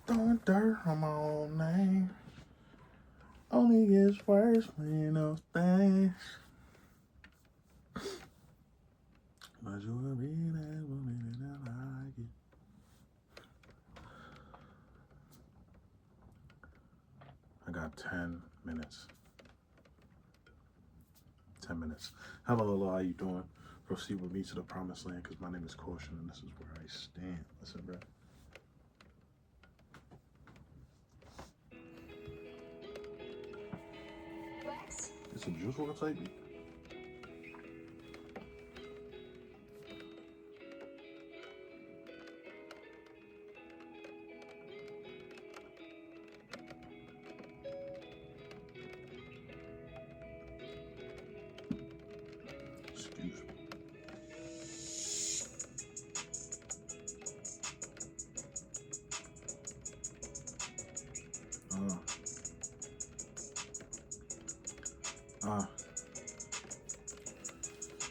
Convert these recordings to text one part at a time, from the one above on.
Throwing dirt on my own name only gets worse when you know things. But you will be there for me and I like it. I got 10 minutes. 10 minutes. Hello, how you doing? Proceed with me to the promised land because my name is Caution and this is where I stand. Listen, bro. It's a juice water type. Excuse me.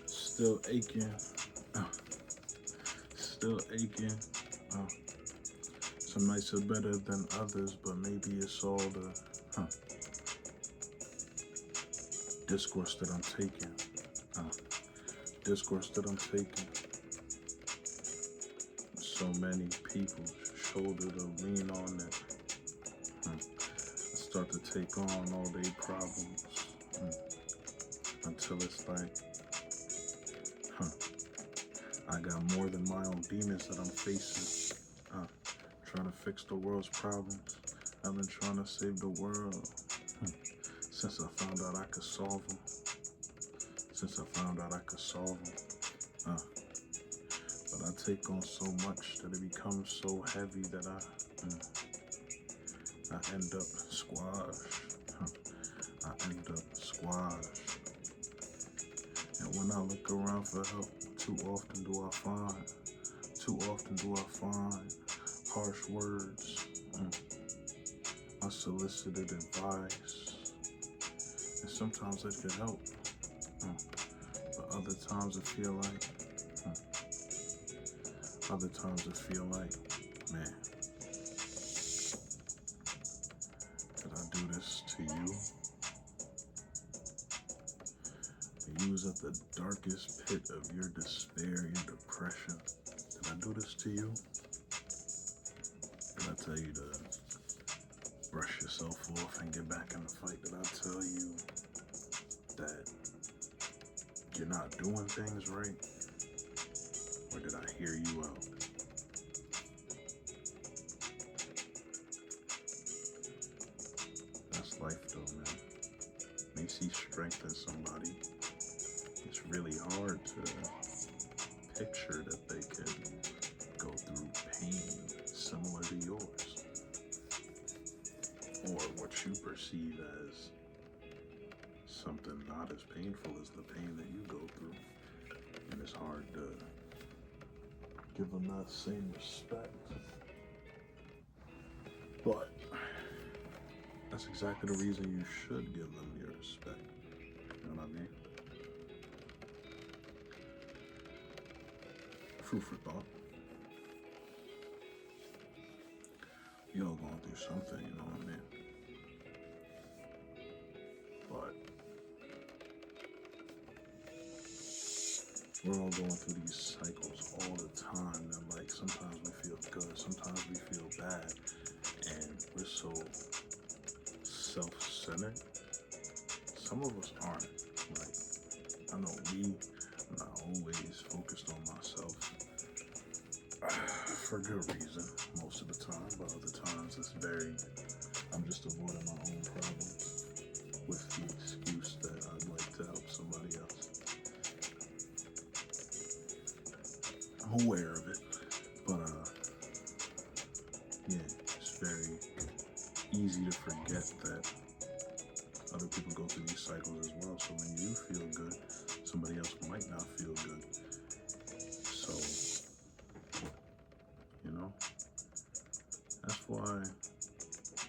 Still aching. Still aching. Some nights are better than others, but maybe it's all the discourse that I'm taking. Discourse that I'm taking. So many people shoulder to lean on that. I start to take on all their problems until it's like, I got more than my own demons that I'm facing. Trying to fix the world's problems. I've been trying to save the world since I found out I could solve them. But I take on so much that it becomes so heavy that I end up squashed. And when I look around for help, too often do I find harsh words, unsolicited advice, and sometimes it could help, but other times I feel like, man, did I do this to you? You was at the darkest pit of your despair, your depression. Did I do this to you? Did I tell you to brush yourself off and get back in the fight? Did I tell you that you're not doing things right? Or did I hear you out? That's life though, man. When you see strength in somebody, it's really hard to picture that they could go through pain similar to yours, or what you perceive as something not as painful as the pain that you go through, and it's hard to give them that same respect. But that's exactly the reason you should give them your respect. You know what I mean? Food for thought. We all going through something, you know what I mean? But we're all going through these cycles all the time, and like sometimes we feel good, sometimes we feel bad, and we're so self-centered. Some of us aren't. Like, I know me, I'm not always focused on myself. For good reason, most of the time, but other times I'm just avoiding my own problems with the excuse that I'd like to help somebody else. I'm aware of it, but yeah, it's very easy to forget that other people go through these cycles as well. So when you feel good, somebody else might not feel good. So, you know, that's why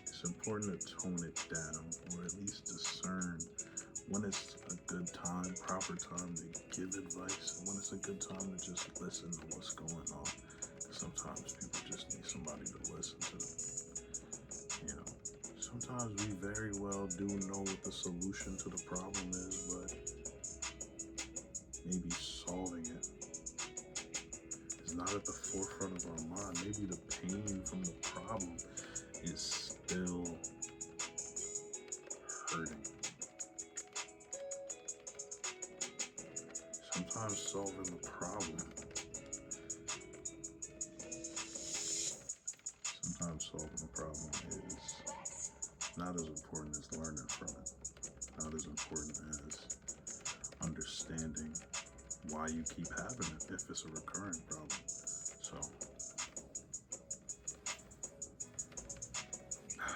it's important to tone it down, or at least discern when it's a good time, proper time to give advice, and when it's a good time to just listen to what's going on. Sometimes people just need somebody to listen to them. sometimes we very well do know what the solution to the problem is, but maybe solving it is not at the forefront of our mind. Maybe the pain from the problem is still hurting. Sometimes solving the problem is not as important as learning from it, not as important as understanding why you keep having it if it's a recurring problem. So, I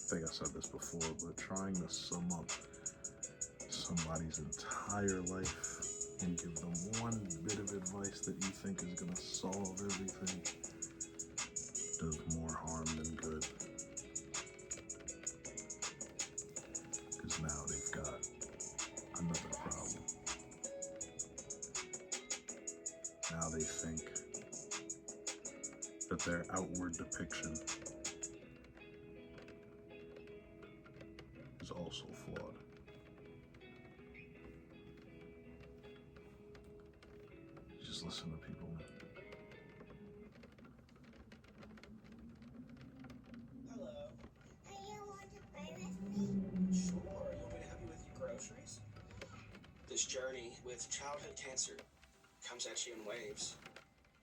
think I said this before, but trying to sum up somebody's entire life and give them one bit of advice that you think is going to solve everything does more harm than good. Because now they've got another problem. Now they think that their outward depiction is also flawed. Just listen to people. Hello. Hey, you want to play with me? Sure. You want me to help you with your groceries? This journey with childhood cancer comes at you in waves.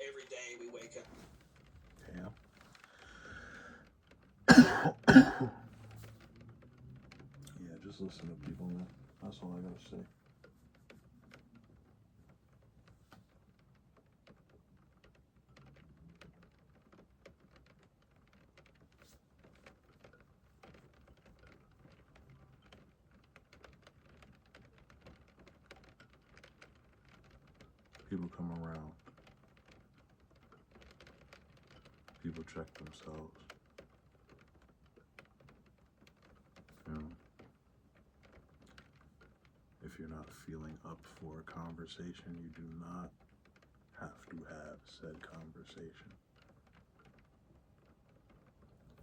Every day we wake up. Yeah, just listen to people, man. That's all I gotta say. People come around. People check themselves. You know, if you're not feeling up for a conversation, you do not have to have said conversation.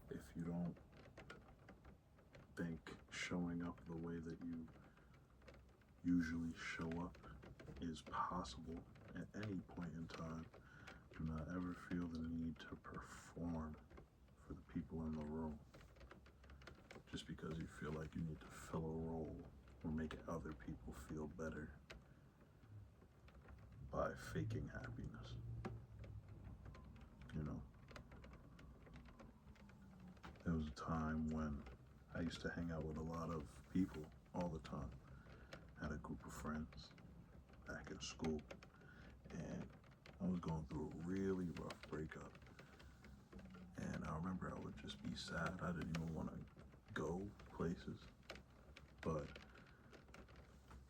If you don't think showing up the way that you usually show up is possible at any point in time, do not ever feel the need to perform for the people in the room just because you feel like you need to fill a role or make other people feel better by faking happiness. You know, there was a time when I used to hang out with a lot of people all the time. I had a group of friends back in school, and I was going through a really rough breakup. And I remember I would just be sad. I didn't even want to go places, but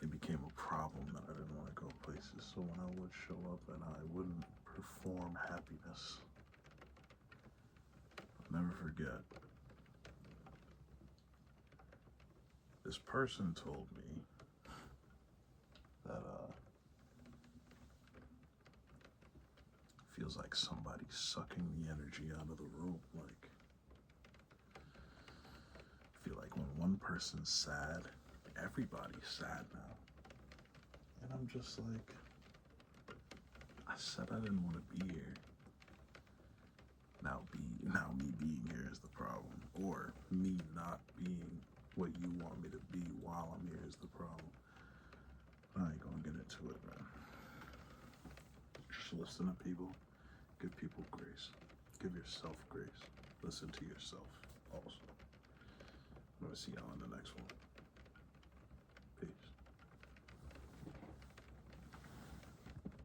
it became a problem that I didn't want to go places. So when I would show up and I wouldn't perform happiness, I'll never forget. This person told me that feels like somebody's sucking the energy out of the room. Like, I feel like when one person's sad, everybody's sad now. And I'm just like, I said I didn't want to be here. Now me being here is the problem, or me not being what you want me to be while I'm here is the problem. I ain't gonna get into it, man. Just listen to people. Give people grace. Give yourself grace. Listen to yourself also. I'm gonna see y'all in the next one.